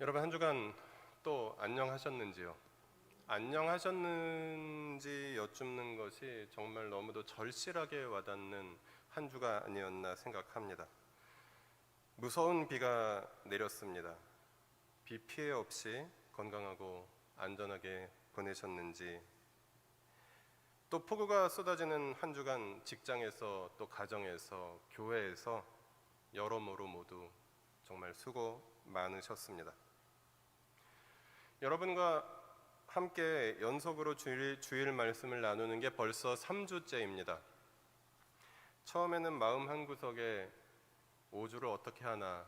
여러분 한 주간 또 안녕하셨는지요? 안녕하셨는지 여쭙는 것이 정말 너무도 절실하게 와닿는 한 주가 아니었나 생각합니다. 무서운 비가 내렸습니다. 비 피해 없이 건강하고 안전하게 보내셨는지, 또 폭우가 쏟아지는 한 주간 직장에서 또 가정에서 교회에서 여러모로 모두 정말 수고 많으셨습니다. 여러분과 함께 연속으로 주일 말씀을 나누는 게 벌써 3주째입니다. 처음에는 마음 한구석에 5주를 어떻게 하나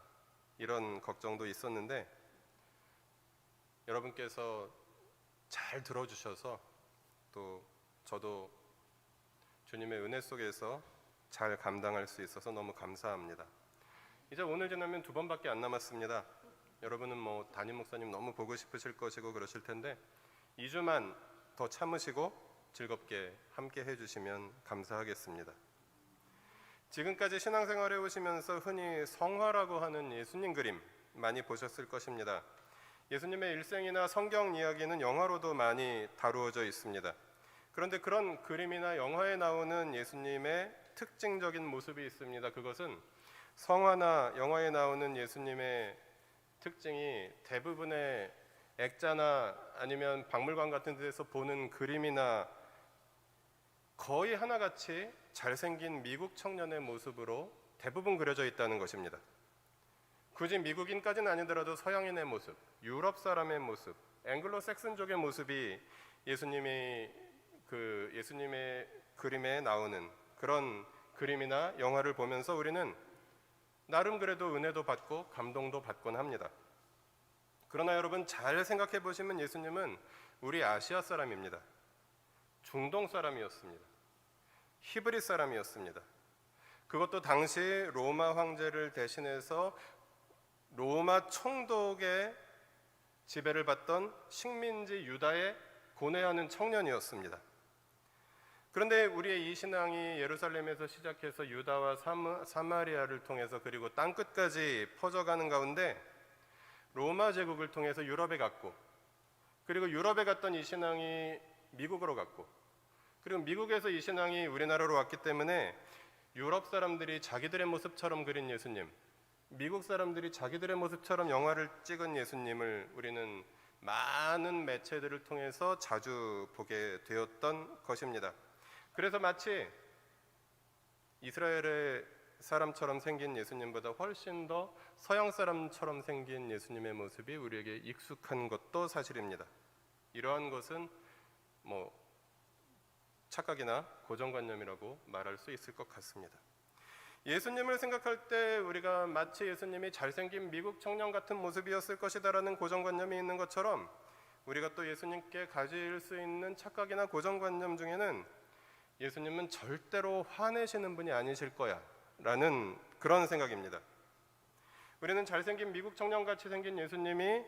이런 걱정도 있었는데 여러분께서 잘 들어주셔서 또 저도 주님의 은혜 속에서 잘 감당할 수 있어서 너무 감사합니다. 이제 오늘 지나면 2번밖에 안 남았습니다. 여러분은 담임 목사님 너무 보고 싶으실 것이고 그러실 텐데 2주만 더 참으시고 즐겁게 함께 해주시면 감사하겠습니다. 지금까지 신앙생활해 오시면서 흔히 성화라고 하는 예수님 그림 많이 보셨을 것입니다. 예수님의 일생이나 성경 이야기는 영화로도 많이 다루어져 있습니다. 그런데 그런 그림이나 영화에 나오는 예수님의 특징적인 모습이 있습니다. 그것은 성화나 영화에 나오는 예수님의 특징이 대부분의 액자나 아니면 박물관 같은 데서 보는 그림이나 거의 하나같이 잘생긴 미국 청년의 모습으로 대부분 그려져 있다는 것입니다. 굳이 미국인까지는 아니더라도 서양인의 모습, 유럽 사람의 모습, 앵글로색슨족의 모습이 예수님의 그림에 나오는 그런 그림이나 영화를 보면서 우리는 나름 그래도 은혜도 받고 감동도 받곤 합니다. 그러나 여러분 잘 생각해 보시면 예수님은 우리 아시아 사람입니다. 중동 사람이었습니다. 히브리 사람이었습니다. 그것도 당시 로마 황제를 대신해서 로마 총독의 지배를 받던 식민지 유다에 고뇌하는 청년이었습니다. 그런데 우리의 이 신앙이 예루살렘에서 시작해서 유다와 사마리아를 통해서 그리고 땅끝까지 퍼져가는 가운데 로마 제국을 통해서 유럽에 갔고, 그리고 유럽에 갔던 이 신앙이 미국으로 갔고, 그리고 미국에서 이 신앙이 우리나라로 왔기 때문에 유럽 사람들이 자기들의 모습처럼 그린 예수님, 미국 사람들이 자기들의 모습처럼 영화를 찍은 예수님을 우리는 많은 매체들을 통해서 자주 보게 되었던 것입니다. 그래서 마치 이스라엘의 사람처럼 생긴 예수님보다 훨씬 더 서양 사람처럼 생긴 예수님의 모습이 우리에게 익숙한 것도 사실입니다. 이러한 것은 착각이나 고정관념이라고 말할 수 있을 것 같습니다. 예수님을 생각할 때 우리가 마치 예수님이 잘생긴 미국 청년 같은 모습이었을 것이다라는 고정관념이 있는 것처럼 우리가 또 예수님께 가질 수 있는 착각이나 고정관념 중에는 예수님은 절대로 화내시는 분이 아니실 거야 라는 그런 생각입니다. 우리는 잘생긴 미국 청년같이 생긴 예수님이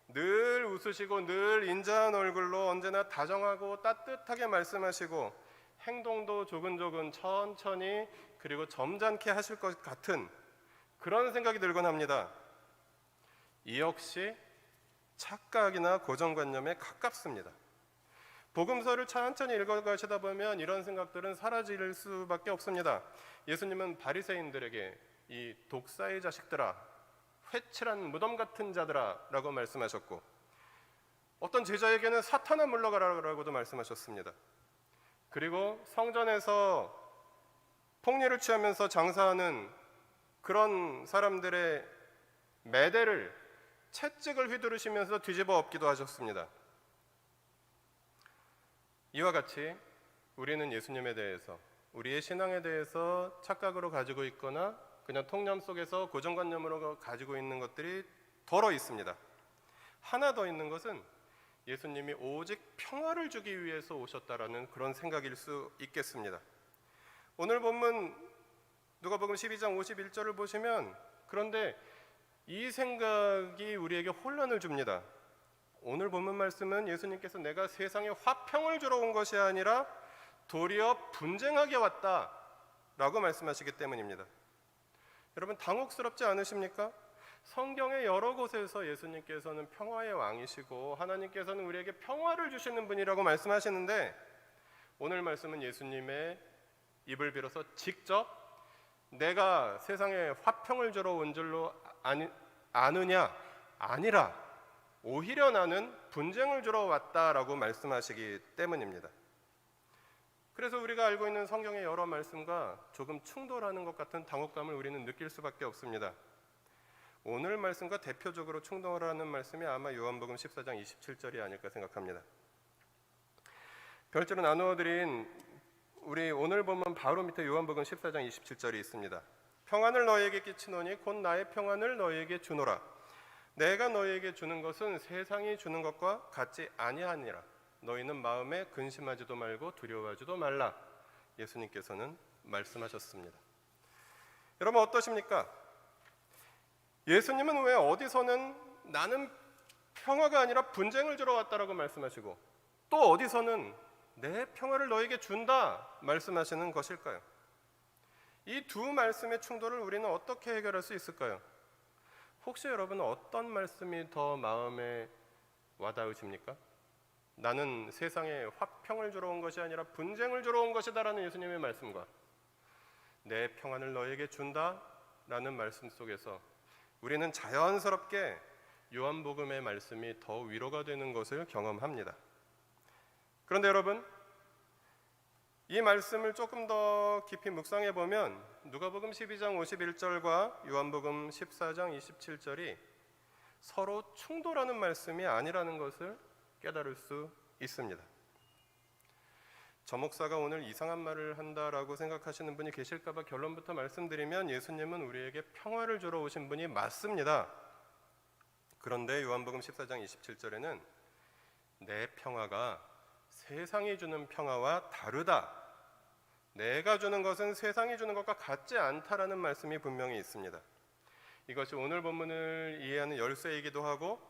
늘 웃으시고 늘 인자한 얼굴로 언제나 다정하고 따뜻하게 말씀하시고 행동도 조근조근 천천히 그리고 점잖게 하실 것 같은 그런 생각이 들곤 합니다. 이 역시 착각이나 고정관념에 가깝습니다. 복음서를 천천히 읽어가시다 보면 이런 생각들은 사라질 수밖에 없습니다. 예수님은 바리새인들에게 이 독사의 자식들아, 회칠한 무덤 같은 자들아 라고 말씀하셨고, 어떤 제자에게는 사탄아 물러가라라고도 말씀하셨습니다. 그리고 성전에서 폭리를 취하면서 장사하는 그런 사람들의 매대를 채찍을 휘두르시면서 뒤집어 엎기도 하셨습니다. 이와 같이 우리는 예수님에 대해서, 우리의 신앙에 대해서 착각으로 가지고 있거나 그냥 통념 속에서 고정관념으로 가지고 있는 것들이 덜어 있습니다. 하나 더 있는 것은 예수님이 오직 평화를 주기 위해서 오셨다라는 그런 생각일 수 있겠습니다. 오늘 본문 누가복음 12장 51절을 보시면 그런데 이 생각이 우리에게 혼란을 줍니다. 오늘 본문 말씀은 예수님께서 내가 세상에 화평을 주러 온 것이 아니라 도리어 분쟁하게 왔다라고 말씀하시기 때문입니다. 여러분 당혹스럽지 않으십니까? 성경의 여러 곳에서 예수님께서는 평화의 왕이시고 하나님께서는 우리에게 평화를 주시는 분이라고 말씀하시는데, 오늘 말씀은 예수님의 입을 빌어서 직접 내가 세상에 화평을 주러 온 줄로 아느냐? 아니라 오히려 나는 분쟁을 주러 왔다라고 말씀하시기 때문입니다. 그래서 우리가 알고 있는 성경의 여러 말씀과 조금 충돌하는 것 같은 당혹감을 우리는 느낄 수밖에 없습니다. 오늘 말씀과 대표적으로 충돌하는 말씀이 아마 요한복음 14장 27절이 아닐까 생각합니다. 별도로 나누어드린 우리 오늘 본문 바로 밑에 요한복음 14장 27절이 있습니다. 평안을 너희에게 끼치노니 곧 나의 평안을 너희에게 주노라. 내가 너희에게 주는 것은 세상이 주는 것과 같지 아니하니라. 너희는 마음에 근심하지도 말고 두려워하지도 말라. 예수님께서는 말씀하셨습니다. 여러분 어떠십니까? 예수님은 왜 어디서는 나는 평화가 아니라 분쟁을 주러 왔다라고 말씀하시고 또 어디서는 내 평화를 너에게 준다 말씀하시는 것일까요? 이 두 말씀의 충돌을 우리는 어떻게 해결할 수 있을까요? 혹시 여러분은 어떤 말씀이 더 마음에 와닿으십니까? 나는 세상에 화평을 주러 온 것이 아니라 분쟁을 주러 온 것이다라는 예수님의 말씀과 내 평안을 너에게 준다라는 말씀 속에서 우리는 자연스럽게 요한복음의 말씀이 더 위로가 되는 것을 경험합니다. 그런데 여러분, 이 말씀을 조금 더 깊이 묵상해 보면 누가복음 12장 51절과 요한복음 14장 27절이 서로 충돌하는 말씀이 아니라는 것을 깨달을 수 있습니다. 저 목사가 오늘 이상한 말을 한다라고 생각하시는 분이 계실까 봐 결론부터 말씀드리면 예수님은 우리에게 평화를 주러 오신 분이 맞습니다. 그런데 요한복음 14장 27절에는 내 평화가 세상이 주는 평화와 다르다. 내가 주는 것은 세상이 주는 것과 같지 않다라는 말씀이 분명히 있습니다. 이것이 오늘 본문을 이해하는 열쇠이기도 하고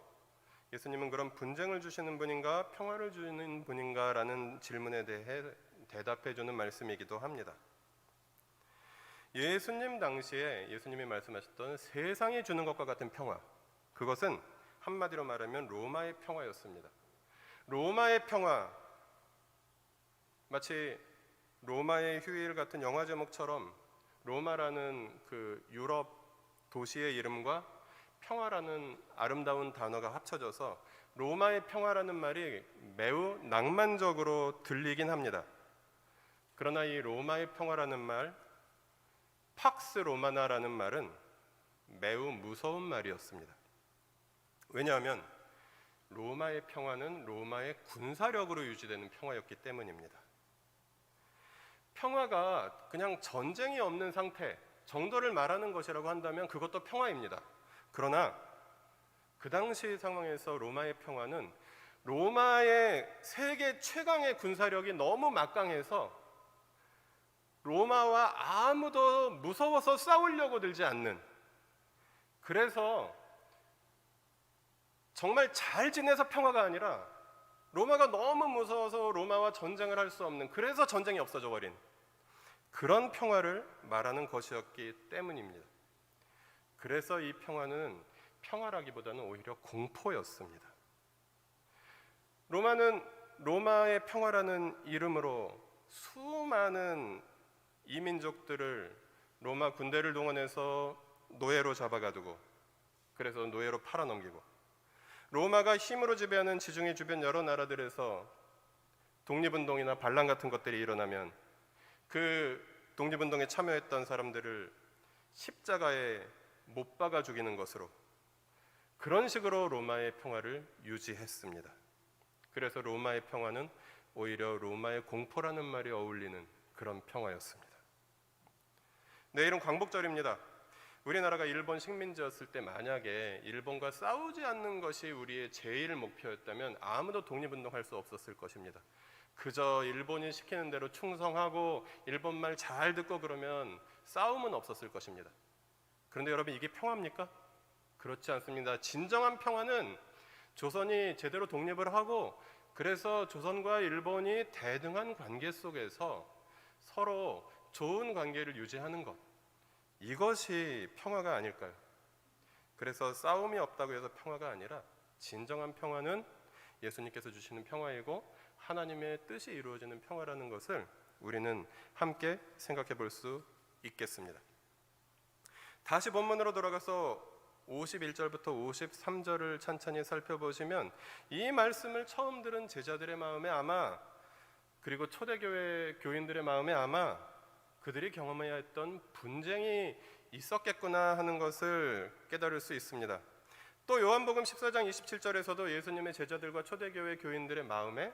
예수님은 그런 분쟁을 주시는 분인가 평화를 주는 분인가 라는 질문에 대해 대답해 주는 말씀이기도 합니다. 예수님 당시에 예수님이 말씀하셨던 세상이 주는 것과 같은 평화, 그것은 한마디로 말하면 로마의 평화였습니다. 로마의 평화, 마치 로마의 휴일 같은 영화 제목처럼 로마라는 그 유럽 도시의 이름과 평화라는 아름다운 단어가 합쳐져서 로마의 평화라는 말이 매우 낭만적으로 들리긴 합니다. 그러나 이 로마의 평화라는 말, 팍스 로마나라는 말은 매우 무서운 말이었습니다. 왜냐하면 로마의 평화는 로마의 군사력으로 유지되는 평화였기 때문입니다. 평화가 그냥 전쟁이 없는 상태 정도를 말하는 것이라고 한다면 그것도 평화입니다. 그러나 그 당시 상황에서 로마의 평화는 로마의 세계 최강의 군사력이 너무 막강해서 로마와 아무도 무서워서 싸우려고 들지 않는, 그래서 정말 잘 지내서 평화가 아니라 로마가 너무 무서워서 로마와 전쟁을 할 수 없는, 그래서 전쟁이 없어져 버린 그런 평화를 말하는 것이었기 때문입니다. 그래서 이 평화는 평화라기보다는 오히려 공포였습니다. 로마는 로마의 평화라는 이름으로 수많은 이민족들을 로마 군대를 동원해서 노예로 잡아가두고 그래서 노예로 팔아넘기고, 로마가 힘으로 지배하는 지중해 주변 여러 나라들에서 독립운동이나 반란 같은 것들이 일어나면 그 독립운동에 참여했던 사람들을 십자가에 못 박아 죽이는 것으로, 그런 식으로 로마의 평화를 유지했습니다. 그래서 로마의 평화는 오히려 로마의 공포라는 말이 어울리는 그런 평화였습니다. 내일은 광복절입니다. 우리나라가 일본 식민지였을 때 만약에 일본과 싸우지 않는 것이 우리의 제일 목표였다면 아무도 독립운동할 수 없었을 것입니다. 그저 일본이 시키는 대로 충성하고 일본 말 잘 듣고 그러면 싸움은 없었을 것입니다. 그런데 여러분, 이게 평화입니까? 그렇지 않습니다. 진정한 평화는 조선이 제대로 독립을 하고 그래서 조선과 일본이 대등한 관계 속에서 서로 좋은 관계를 유지하는 것, 이것이 평화가 아닐까요? 그래서 싸움이 없다고 해서 평화가 아니라 진정한 평화는 예수님께서 주시는 평화이고 하나님의 뜻이 이루어지는 평화라는 것을 우리는 함께 생각해 볼 수 있겠습니다. 다시 본문으로 돌아가서 51절부터 53절을 찬찬히 살펴보시면 이 말씀을 처음 들은 제자들의 마음에 아마, 그리고 초대교회 교인들의 마음에 아마 그들이 경험해야 했던 분쟁이 있었겠구나 하는 것을 깨달을 수 있습니다. 또 요한복음 14장 27절에서도 예수님의 제자들과 초대교회 교인들의 마음에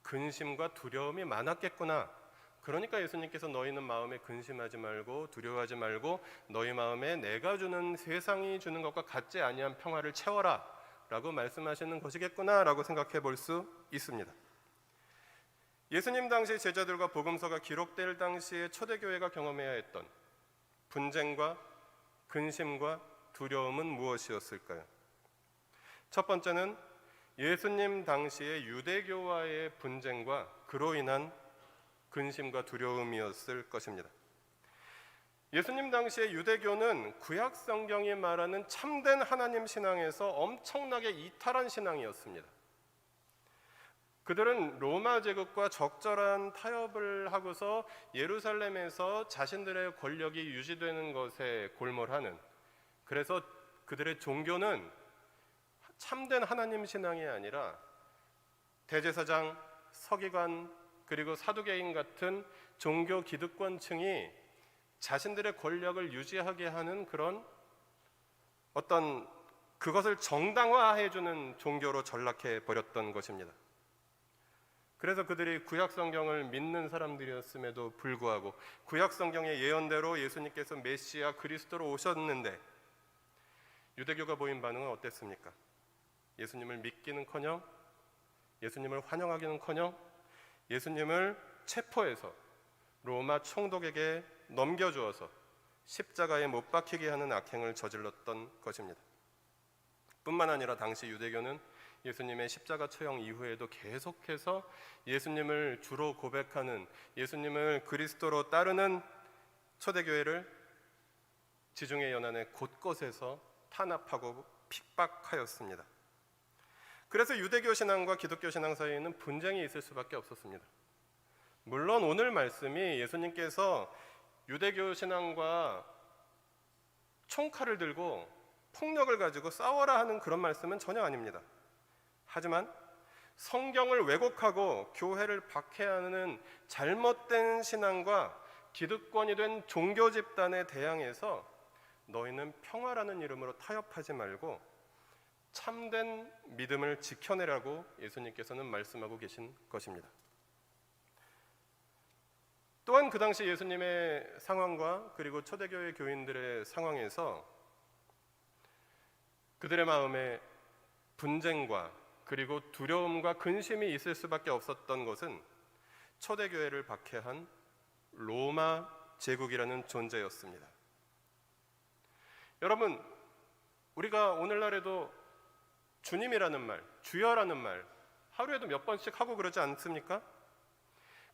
근심과 두려움이 많았겠구나. 그러니까 예수님께서 너희는 마음에 근심하지 말고 두려워하지 말고 너희 마음에 내가 주는 세상이 주는 것과 같지 아니한 평화를 채워라 라고 말씀하시는 것이겠구나 라고 생각해 볼 수 있습니다. 예수님 당시 제자들과 복음서가 기록될 당시에 초대교회가 경험해야 했던 분쟁과 근심과 두려움은 무엇이었을까요? 첫 번째는 예수님 당시의 유대교와의 분쟁과 그로 인한 근심과 두려움이었을 것입니다. 예수님 당시의 유대교는 구약 성경이 말하는 참된 하나님 신앙에서 엄청나게 이탈한 신앙이었습니다. 그들은 로마 제국과 적절한 타협을 하고서 예루살렘에서 자신들의 권력이 유지되는 것에 골몰하는, 그래서 그들의 종교는 참된 하나님 신앙이 아니라 대제사장, 서기관, 그리고 사두개인 같은 종교 기득권층이 자신들의 권력을 유지하게 하는 그런 어떤 그것을 정당화해주는 종교로 전락해 버렸던 것입니다. 그래서 그들이 구약 성경을 믿는 사람들이었음에도 불구하고 구약 성경의 예언대로 예수님께서 메시아 그리스도로 오셨는데 유대교가 보인 반응은 어땠습니까? 예수님을 믿기는커녕, 예수님을 환영하기는커녕 예수님을 체포해서 로마 총독에게 넘겨주어서 십자가에 못 박히게 하는 악행을 저질렀던 것입니다. 뿐만 아니라 당시 유대교는 예수님의 십자가 처형 이후에도 계속해서 예수님을 주로 고백하는, 예수님을 그리스도로 따르는 초대교회를 지중해 연안의 곳곳에서 탄압하고 핍박하였습니다. 그래서 유대교 신앙과 기독교 신앙 사이에는 분쟁이 있을 수밖에 없었습니다. 물론 오늘 말씀이 예수님께서 유대교 신앙과 총칼을 들고 폭력을 가지고 싸워라 하는 그런 말씀은 전혀 아닙니다. 하지만 성경을 왜곡하고 교회를 박해하는 잘못된 신앙과 기득권이 된 종교 집단에 대항해서 너희는 평화라는 이름으로 타협하지 말고 참된 믿음을 지켜내라고 예수님께서는 말씀하고 계신 것입니다. 또한 그 당시 예수님의 상황과 그리고 초대교회 교인들의 상황에서 그들의 마음에 분쟁과 그리고 두려움과 근심이 있을 수밖에 없었던 것은 초대교회를 박해한 로마 제국이라는 존재였습니다. 여러분, 우리가 오늘날에도 주님이라는 말, 주여라는 말 하루에도 몇 번씩 하고 그러지 않습니까?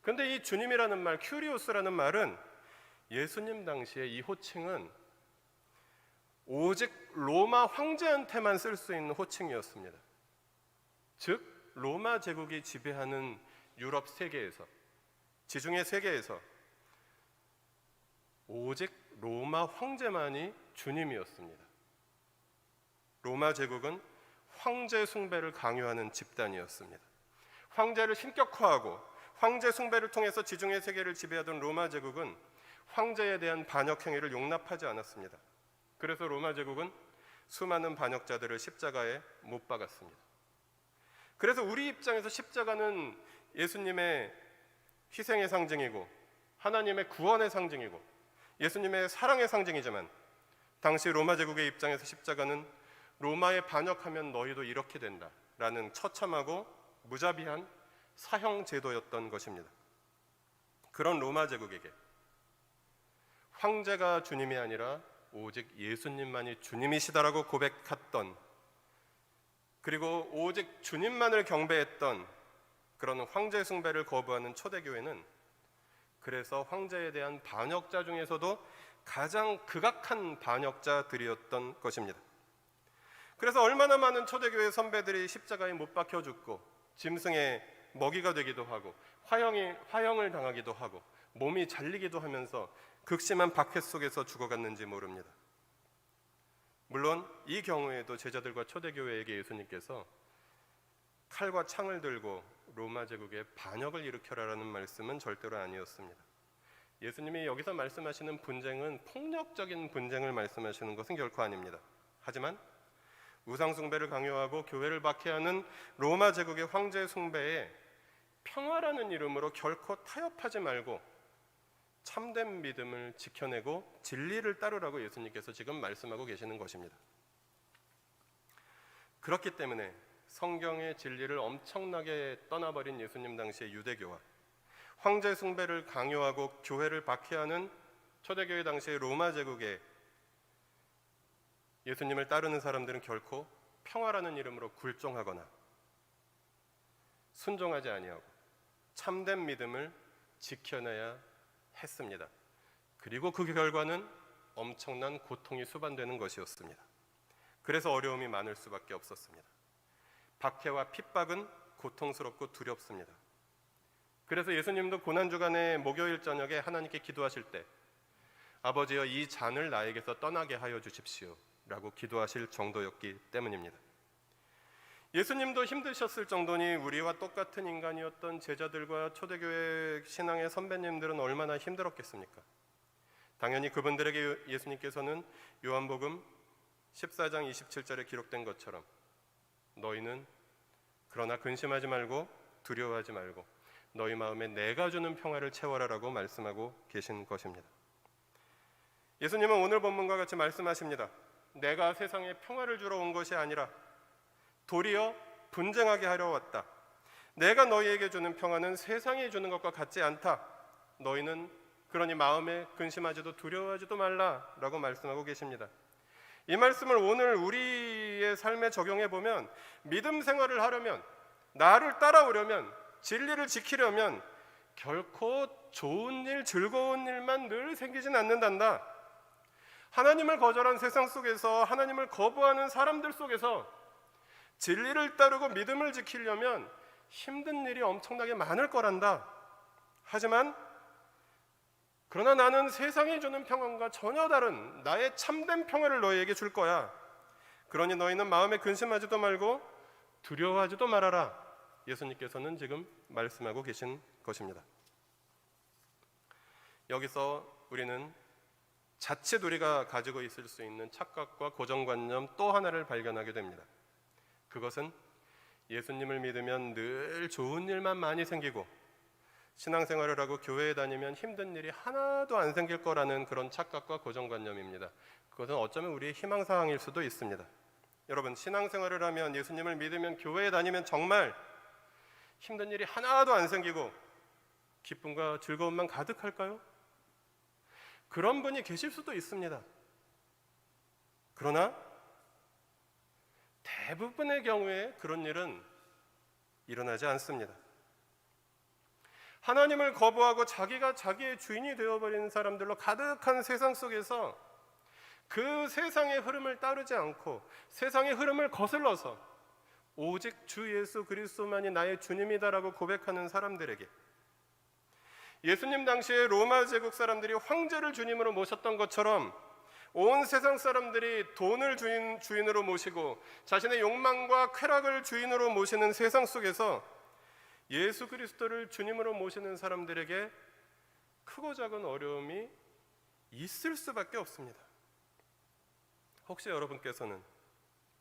그런데 이 주님이라는 말, 큐리오스라는 말은 예수님 당시에 이 호칭은 오직 로마 황제한테만 쓸 수 있는 호칭이었습니다. 즉 로마 제국이 지배하는 유럽 세계에서, 지중해 세계에서 오직 로마 황제만이 주님이었습니다. 로마 제국은 황제 숭배를 강요하는 집단이었습니다. 황제를 신격화하고 황제 숭배를 통해서 지중해 세계를 지배하던 로마 제국은 황제에 대한 반역 행위를 용납하지 않았습니다. 그래서 로마 제국은 수많은 반역자들을 십자가에 못 박았습니다. 그래서 우리 입장에서 십자가는 예수님의 희생의 상징이고 하나님의 구원의 상징이고 예수님의 사랑의 상징이지만 당시 로마 제국의 입장에서 십자가는 로마에 반역하면 너희도 이렇게 된다라는 처참하고 무자비한 사형 제도였던 것입니다. 그런 로마 제국에게 황제가 주님이 아니라 오직 예수님만이 주님이시다라고 고백했던, 그리고 오직 주님만을 경배했던 그런 황제 숭배를 거부하는 초대교회는 그래서 황제에 대한 반역자 중에서도 가장 극악한 반역자들이었던 것입니다. 그래서 얼마나 많은 초대교회 선배들이 십자가에 못 박혀 죽고 짐승의 먹이가 되기도 하고 화형을 당하기도 하고 몸이 잘리기도 하면서 극심한 박해 속에서 죽어갔는지 모릅니다. 물론 이 경우에도 제자들과 초대교회에게 예수님께서 칼과 창을 들고 로마 제국에 반역을 일으켜라라는 말씀은 절대로 아니었습니다. 예수님이 여기서 말씀하시는 분쟁은 폭력적인 분쟁을 말씀하시는 것은 결코 아닙니다. 하지만 우상 숭배를 강요하고 교회를 박해하는 로마 제국의 황제 숭배에 평화라는 이름으로 결코 타협하지 말고 참된 믿음을 지켜내고 진리를 따르라고 예수님께서 지금 말씀하고 계시는 것입니다. 그렇기 때문에 성경의 진리를 엄청나게 떠나버린 예수님 당시의 유대교와 황제 숭배를 강요하고 교회를 박해하는 초대교회 당시의 로마 제국에 예수님을 따르는 사람들은 결코 평화라는 이름으로 굴종하거나 순종하지 아니하고 참된 믿음을 지켜내야 했습니다. 그리고 그 결과는 엄청난 고통이 수반되는 것이었습니다. 그래서 어려움이 많을 수밖에 없었습니다. 박해와 핍박은 고통스럽고 두렵습니다. 그래서 예수님도 고난주간의 목요일 저녁에 하나님께 기도하실 때 아버지여 이 잔을 나에게서 떠나게 하여 주십시오 라고 기도하실 정도였기 때문입니다. 예수님도 힘드셨을 정도니 우리와 똑같은 인간이었던 제자들과 초대교회 신앙의 선배님들은 얼마나 힘들었겠습니까? 당연히 그분들에게 예수님께서는 요한복음 14장 27절에 기록된 것처럼 너희는 그러나 근심하지 말고 두려워하지 말고 너희 마음에 내가 주는 평화를 채워라라고 말씀하고 계신 것입니다. 예수님은 오늘 본문과 같이 말씀하십니다. 내가 세상에 평화를 주러 온 것이 아니라 도리어 분쟁하게 하려 왔다. 내가 너희에게 주는 평화는 세상이 주는 것과 같지 않다. 너희는 그러니 마음에 근심하지도 두려워하지도 말라라고 말씀하고 계십니다. 이 말씀을 오늘 우리의 삶에 적용해 보면 믿음 생활을 하려면, 나를 따라오려면, 진리를 지키려면 결코 좋은 일, 즐거운 일만 늘 생기진 않는단다. 하나님을 거절한 세상 속에서, 하나님을 거부하는 사람들 속에서 진리를 따르고 믿음을 지키려면 힘든 일이 엄청나게 많을 거란다. 하지만 그러나 나는 세상이 주는 평안과 전혀 다른 나의 참된 평화를 너희에게 줄 거야. 그러니 너희는 마음에 근심하지도 말고 두려워하지도 말아라. 예수님께서는 지금 말씀하고 계신 것입니다. 여기서 우리는 자칫 우리가 가지고 있을 수 있는 착각과 고정관념 또 하나를 발견하게 됩니다. 그것은 예수님을 믿으면 늘 좋은 일만 많이 생기고 신앙생활을 하고 교회에 다니면 힘든 일이 하나도 안 생길 거라는 그런 착각과 고정관념입니다. 그것은 어쩌면 우리의 희망사항일 수도 있습니다. 여러분, 신앙생활을 하면, 예수님을 믿으면, 교회에 다니면 정말 힘든 일이 하나도 안 생기고 기쁨과 즐거움만 가득할까요? 그런 분이 계실 수도 있습니다. 그러나 대부분의 경우에 그런 일은 일어나지 않습니다. 하나님을 거부하고 자기가 자기의 주인이 되어버린 사람들로 가득한 세상 속에서 그 세상의 흐름을 따르지 않고 세상의 흐름을 거슬러서 오직 주 예수 그리스도만이 나의 주님이다라고 고백하는 사람들에게, 예수님 당시에 로마 제국 사람들이 황제를 주님으로 모셨던 것처럼 온 세상 사람들이 돈을 주인으로 모시고 자신의 욕망과 쾌락을 주인으로 모시는 세상 속에서 예수 그리스도를 주님으로 모시는 사람들에게 크고 작은 어려움이 있을 수밖에 없습니다. 혹시 여러분께서는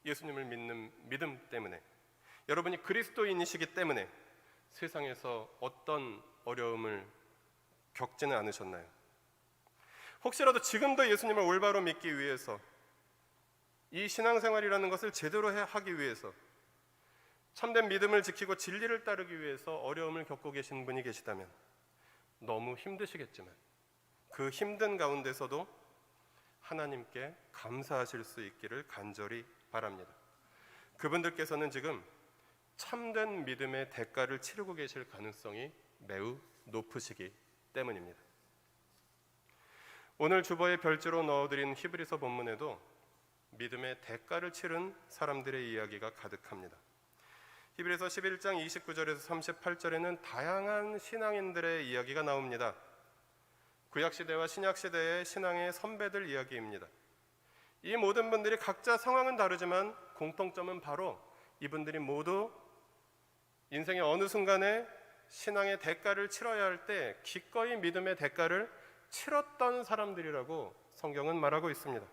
예수님을 믿는 믿음 때문에, 여러분이 그리스도인이시기 때문에 세상에서 어떤 어려움을 겪지는 않으셨나요? 혹시라도 지금도 예수님을 올바로 믿기 위해서, 이 신앙생활이라는 것을 제대로 하기 위해서, 참된 믿음을 지키고 진리를 따르기 위해서 어려움을 겪고 계신 분이 계시다면 너무 힘드시겠지만 그 힘든 가운데서도 하나님께 감사하실 수 있기를 간절히 바랍니다. 그분들께서는 지금 참된 믿음의 대가를 치르고 계실 가능성이 매우 높으시기 때문입니다. 오늘 주보에 별지로 넣어드린 히브리서 본문에도 믿음의 대가를 치른 사람들의 이야기가 가득합니다. 히브리서 11장 29절에서 38절에는 다양한 신앙인들의 이야기가 나옵니다. 구약시대와 신약시대의 신앙의 선배들 이야기입니다. 이 모든 분들이 각자 상황은 다르지만 공통점은 바로 이분들이 모두 인생의 어느 순간에 신앙의 대가를 치러야 할 때 기꺼이 믿음의 대가를 치렀던 사람들이라고 성경은 말하고 있습니다.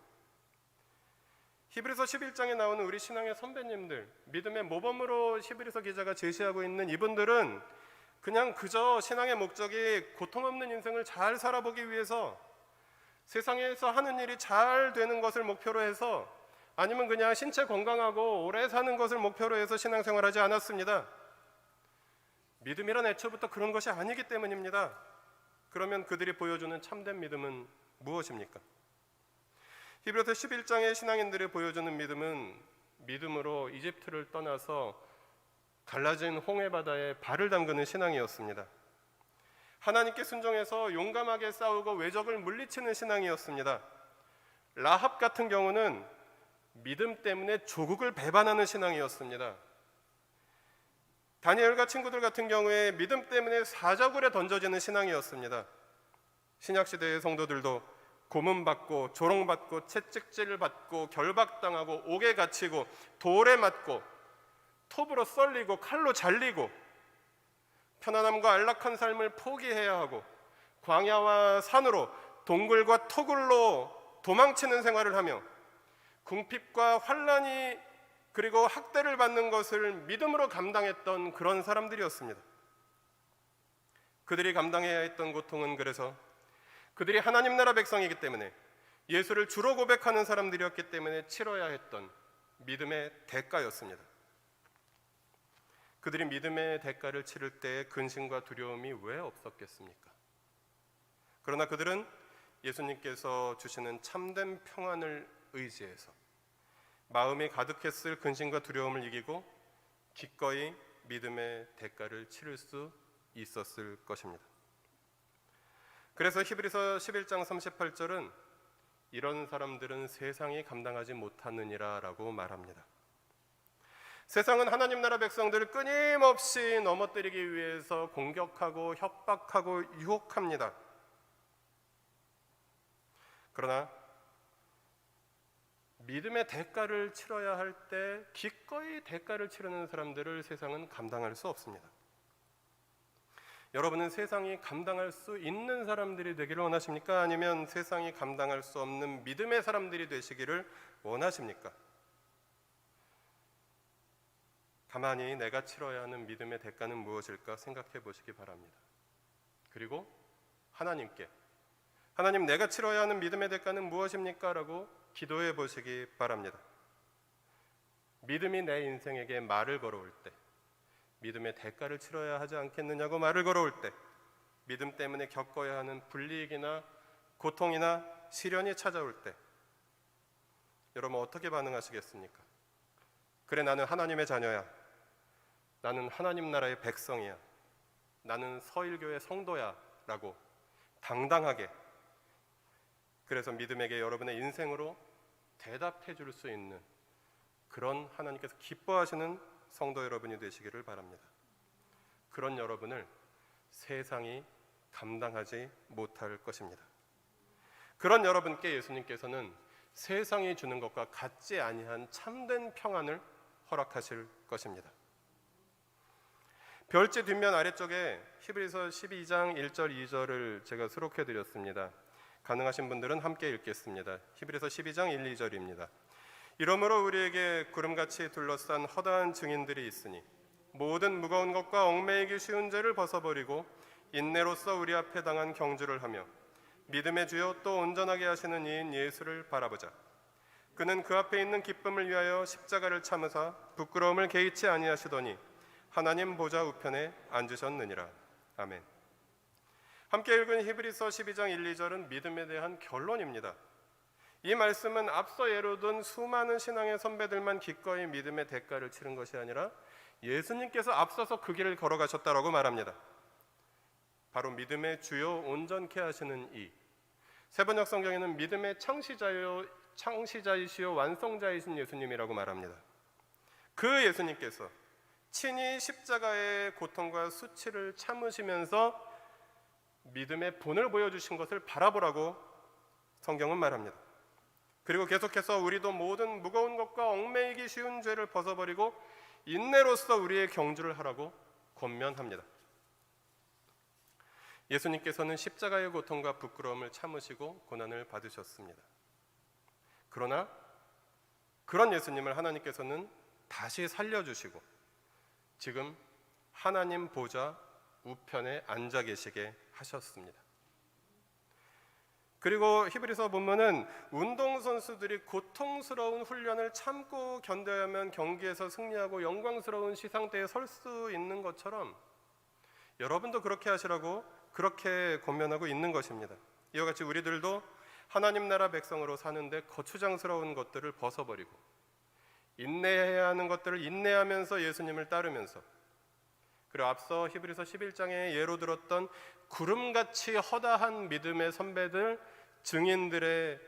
히브리서 11장에 나오는 우리 신앙의 선배님들, 믿음의 모범으로 히브리서 기자가 제시하고 있는 이분들은 그냥 그저 신앙의 목적이 고통 없는 인생을 잘 살아보기 위해서 세상에서 하는 일이 잘 되는 것을 목표로 해서 아니면 그냥 신체 건강하고 오래 사는 것을 목표로 해서 신앙생활하지 않았습니다. 믿음이란 애초부터 그런 것이 아니기 때문입니다. 그러면 그들이 보여주는 참된 믿음은 무엇입니까? 히브리서 11장의 신앙인들이 보여주는 믿음은 믿음으로 이집트를 떠나서 갈라진 홍해바다에 발을 담그는 신앙이었습니다. 하나님께 순종해서 용감하게 싸우고 외적을 물리치는 신앙이었습니다. 라합 같은 경우는 믿음 때문에 조국을 배반하는 신앙이었습니다. 다니엘과 친구들 같은 경우에 믿음 때문에 사자굴에 던져지는 신앙이었습니다. 신약시대의 성도들도 고문받고 조롱받고 채찍질을 받고 결박당하고 옥에 갇히고 돌에 맞고 톱으로 썰리고 칼로 잘리고 편안함과 안락한 삶을 포기해야 하고 광야와 산으로 동굴과 토굴로 도망치는 생활을 하며 궁핍과 환난이 그리고 학대를 받는 것을 믿음으로 감당했던 그런 사람들이었습니다. 그들이 감당해야 했던 고통은 그래서 그들이 하나님 나라 백성이기 때문에 예수를 주로 고백하는 사람들이었기 때문에 치러야 했던 믿음의 대가였습니다. 그들이 믿음의 대가를 치를 때 근심과 두려움이 왜 없었겠습니까? 그러나 그들은 예수님께서 주시는 참된 평안을 의지해서 마음이 가득했을 근심과 두려움을 이기고 기꺼이 믿음의 대가를 치를 수 있었을 것입니다. 그래서 히브리서 11장 38절은 이런 사람들은 세상이 감당하지 못하느니라 라고 말합니다. 세상은 하나님 나라 백성들을 끊임없이 넘어뜨리기 위해서 공격하고 협박하고 유혹합니다. 그러나 믿음의 대가를 치러야 할 때 기꺼이 대가를 치르는 사람들을 세상은 감당할 수 없습니다. 여러분은 세상이 감당할 수 있는 사람들이 되기를 원하십니까? 아니면 세상이 감당할 수 없는 믿음의 사람들이 되시기를 원하십니까? 가만히 내가 치러야 하는 믿음의 대가는 무엇일까 생각해 보시기 바랍니다. 그리고 하나님께 하나님 내가 치러야 하는 믿음의 대가는 무엇입니까? 라고 기도해 보시기 바랍니다. 믿음이 내 인생에게 말을 걸어올 때 믿음의 대가를 치러야 하지 않겠느냐고 말을 걸어올 때 믿음 때문에 겪어야 하는 불이익이나 고통이나 시련이 찾아올 때 여러분 어떻게 반응하시겠습니까? 그래 나는 하나님의 자녀야. 나는 하나님 나라의 백성이야. 나는 서일교의 성도야 라고 당당하게 그래서 믿음에게 여러분의 인생으로 대답해 줄 수 있는 그런 하나님께서 기뻐하시는 성도 여러분이 되시기를 바랍니다. 그런 여러분을 세상이 감당하지 못할 것입니다. 그런 여러분께 예수님께서는 세상이 주는 것과 같지 아니한 참된 평안을 허락하실 것입니다. 별지 뒷면 아래쪽에 히브리서 12장 1절 2절을 제가 수록해 드렸습니다. 가능하신 분들은 함께 읽겠습니다. 히브리서 12장 1, 2절입니다. 이러므로 우리에게 구름같이 둘러싼 허다한 증인들이 있으니 모든 무거운 것과 얽매이기 쉬운 죄를 벗어버리고 인내로써 우리 앞에 당한 경주를 하며 믿음의 주요 또 온전하게 하시는 이인 예수를 바라보자. 그는 그 앞에 있는 기쁨을 위하여 십자가를 참으사 부끄러움을 개의치 아니하시더니 하나님 보좌 우편에 앉으셨느니라. 아멘. 함께 읽은 히브리서 12장 1, 2절은 믿음에 대한 결론입니다. 이 말씀은 앞서 예로든 수많은 신앙의 선배들만 기꺼이 믿음의 대가를 치른 것이 아니라 예수님께서 앞서서 그 길을 걸어가셨다라고 말합니다. 바로 믿음의 주요 온전케 하시는 이 세번역 성경에는 믿음의 창시자이시요 완성자이신 예수님이라고 말합니다. 그 예수님께서 친히 십자가의 고통과 수치를 참으시면서 믿음의 본을 보여주신 것을 바라보라고 성경은 말합니다. 그리고 계속해서 우리도 모든 무거운 것과 얽매이기 쉬운 죄를 벗어버리고 인내로써 우리의 경주를 하라고 권면합니다. 예수님께서는 십자가의 고통과 부끄러움을 참으시고 고난을 받으셨습니다. 그러나 그런 예수님을 하나님께서는 다시 살려주시고 지금 하나님 보좌 우편에 앉아 계시게 하셨습니다. 그리고 히브리서 본문은 운동선수들이 고통스러운 훈련을 참고 견뎌야만 경기에서 승리하고 영광스러운 시상대에 설 수 있는 것처럼 여러분도 그렇게 하시라고 그렇게 권면하고 있는 것입니다. 이와 같이 우리들도 하나님 나라 백성으로 사는데 거추장스러운 것들을 벗어버리고 인내해야 하는 것들을 인내하면서 예수님을 따르면서, 그리고 앞서 히브리서 11장에 예로 들었던 구름같이 허다한 믿음의 선배들, 증인들의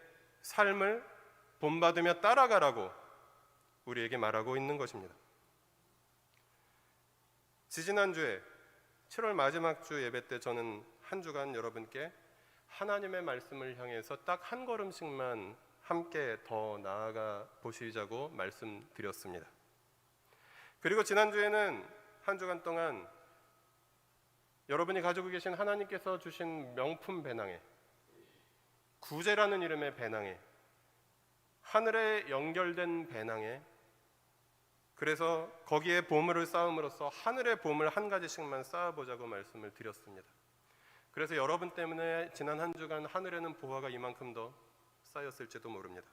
삶을 본받으며 따라가라고 우리에게 말하고 있는 것입니다. 지지난주에 7월 마지막 주 예배 때 저는 한 주간 여러분께 하나님의 말씀을 향해서 딱 한 걸음씩만 함께 더 나아가 보시자고 말씀드렸습니다. 그리고 지난주에는 한 주간 동안 여러분이 가지고 계신 하나님께서 주신 명품 배낭에, 구제라는 이름의 배낭에, 하늘에 연결된 배낭에, 그래서 거기에 보물을 쌓음으로써 하늘의 보물 한 가지씩만 쌓아보자고 말씀을 드렸습니다. 그래서 여러분 때문에 지난 한 주간 하늘에는 보화가 이만큼 더 쌓였을지도 모릅니다.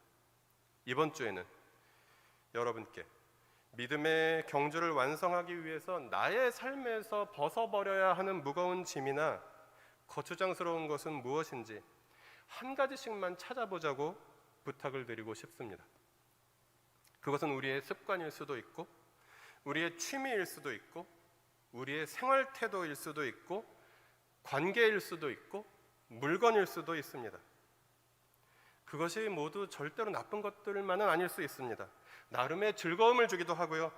이번 주에는 여러분께 믿음의 경주를 완성하기 위해서 나의 삶에서 벗어버려야 하는 무거운 짐이나 거추장스러운 것은 무엇인지 한 가지씩만 찾아보자고 부탁을 드리고 싶습니다. 그것은 우리의 습관일 수도 있고, 우리의 취미일 수도 있고, 우리의 생활 태도일 수도 있고, 관계일 수도 있고, 물건일 수도 있습니다. 그것이 모두 절대로 나쁜 것들만은 아닐 수 있습니다. 나름의 즐거움을 주기도 하고요,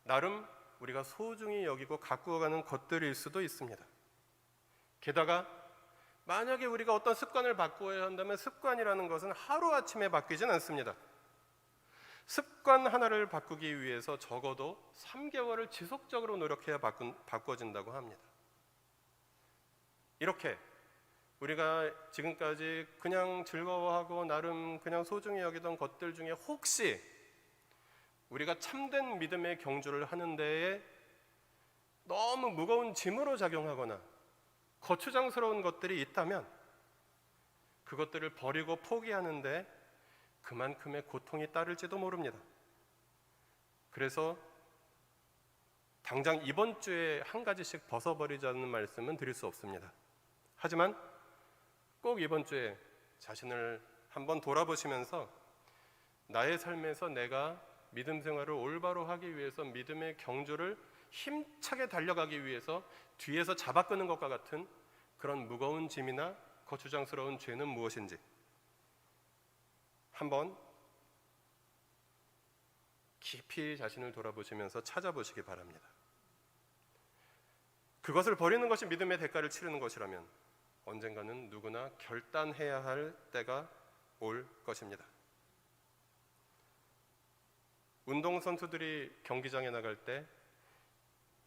나름 우리가 소중히 여기고 가꾸어 가는 것들일 수도 있습니다. 게다가 만약에 우리가 어떤 습관을 바꾸어야 한다면 습관이라는 것은 하루아침에 바뀌진 않습니다. 습관 하나를 바꾸기 위해서 적어도 3개월을 지속적으로 노력해야 바꿔진다고 합니다. 이렇게 우리가 지금까지 그냥 즐거워하고 나름 그냥 소중히 여기던 것들 중에 혹시 우리가 참된 믿음의 경주를 하는 데에 너무 무거운 짐으로 작용하거나 거추장스러운 것들이 있다면 그것들을 버리고 포기하는데 그만큼의 고통이 따를지도 모릅니다. 그래서 당장 이번 주에 한 가지씩 벗어버리자는 말씀은 드릴 수 없습니다. 하지만 꼭 이번 주에 자신을 한번 돌아보시면서 나의 삶에서 내가 믿음 생활을 올바로 하기 위해서 믿음의 경주를 힘차게 달려가기 위해서 뒤에서 잡아끄는 것과 같은 그런 무거운 짐이나 거추장스러운 죄는 무엇인지 한번 깊이 자신을 돌아보시면서 찾아보시기 바랍니다. 그것을 버리는 것이 믿음의 대가를 치르는 것이라면 언젠가는 누구나 결단해야 할 때가 올 것입니다. 운동선수들이 경기장에 나갈 때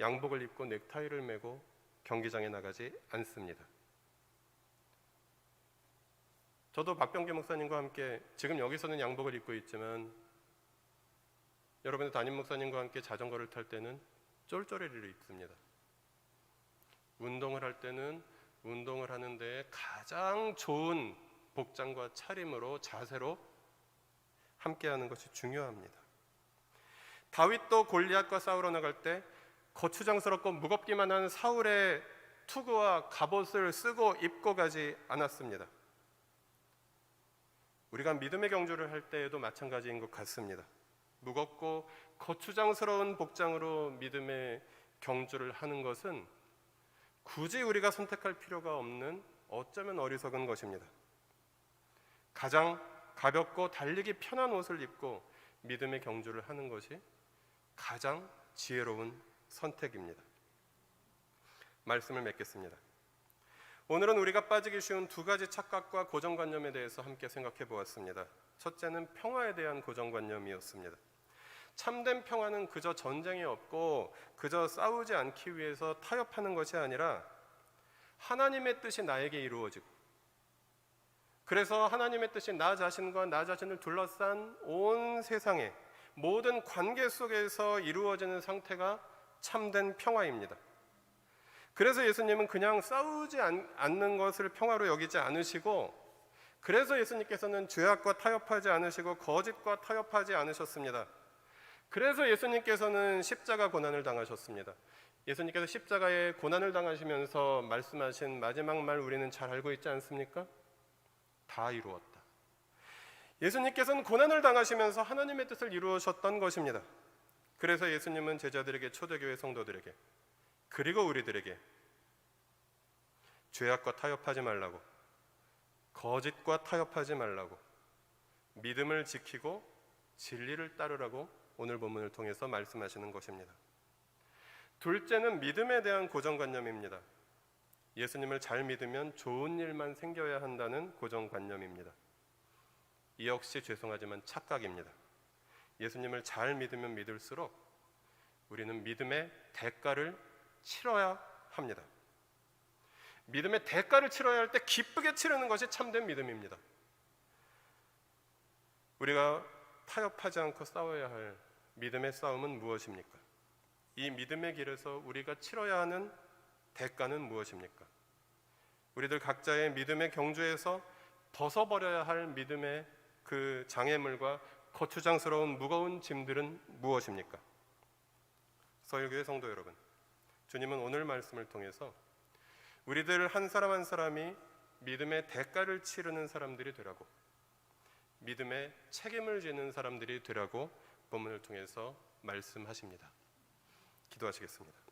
양복을 입고 넥타이를 메고 경기장에 나가지 않습니다. 저도 박병기 목사님과 함께 지금 여기서는 양복을 입고 있지만 여러분의 담임 목사님과 함께 자전거를 탈 때는 쫄쫄이를 입습니다. 운동을 할 때는 운동을 하는 데 가장 좋은 복장과 차림으로, 자세로 함께하는 것이 중요합니다. 다윗도 골리앗과 싸우러 나갈 때 거추장스럽고 무겁기만 한 사울의 투구와 갑옷을 쓰고 입고 가지 않았습니다. 우리가 믿음의 경주를 할 때에도 마찬가지인 것 같습니다. 무겁고 거추장스러운 복장으로 믿음의 경주를 하는 것은 굳이 우리가 선택할 필요가 없는 어쩌면 어리석은 것입니다. 가장 가볍고 달리기 편한 옷을 입고 믿음의 경주를 하는 것이 가장 지혜로운 선택입니다. 말씀을 맺겠습니다. 오늘은 우리가 빠지기 쉬운 두 가지 착각과 고정관념에 대해서 함께 생각해 보았습니다. 첫째는 평화에 대한 고정관념이었습니다. 참된 평화는 그저 전쟁이 없고 그저 싸우지 않기 위해서 타협하는 것이 아니라 하나님의 뜻이 나에게 이루어지고, 그래서 하나님의 뜻이 나 자신과 나 자신을 둘러싼 온 세상의 모든 관계 속에서 이루어지는 상태가 참된 평화입니다. 그래서 예수님은 그냥 싸우지 않는 것을 평화로 여기지 않으시고, 그래서 예수님께서는 죄악과 타협하지 않으시고 거짓과 타협하지 않으셨습니다. 그래서 예수님께서는 십자가 고난을 당하셨습니다. 예수님께서 십자가에 고난을 당하시면서 말씀하신 마지막 말 우리는 잘 알고 있지 않습니까? 다 이루었다. 예수님께서는 고난을 당하시면서 하나님의 뜻을 이루셨던 것입니다. 그래서 예수님은 제자들에게, 초대교회 성도들에게, 그리고 우리들에게 죄악과 타협하지 말라고, 거짓과 타협하지 말라고, 믿음을 지키고 진리를 따르라고 오늘 본문을 통해서 말씀하시는 것입니다. 둘째는 믿음에 대한 고정관념입니다. 예수님을 잘 믿으면 좋은 일만 생겨야 한다는 고정관념입니다. 이 역시 죄송하지만 착각입니다. 예수님을 잘 믿으면 믿을수록 우리는 믿음의 대가를 치러야 합니다. 믿음의 대가를 치러야 할 때 기쁘게 치르는 것이 참된 믿음입니다. 우리가 타협하지 않고 싸워야 할 믿음의 싸움은 무엇입니까? 이 믿음의 길에서 우리가 치러야 하는 대가는 무엇입니까? 우리들 각자의 믿음의 경주에서 벗어버려야 할 믿음의 그 장애물과 거추장스러운 무거운 짐들은 무엇입니까? 서울교회 성도 여러분, 주님은 오늘 말씀을 통해서 우리들 한 사람 한 사람이 믿음의 대가를 치르는 사람들이 되라고, 믿음의 책임을 지는 사람들이 되라고 본문을 통해서 말씀하십니다. 기도하시겠습니다.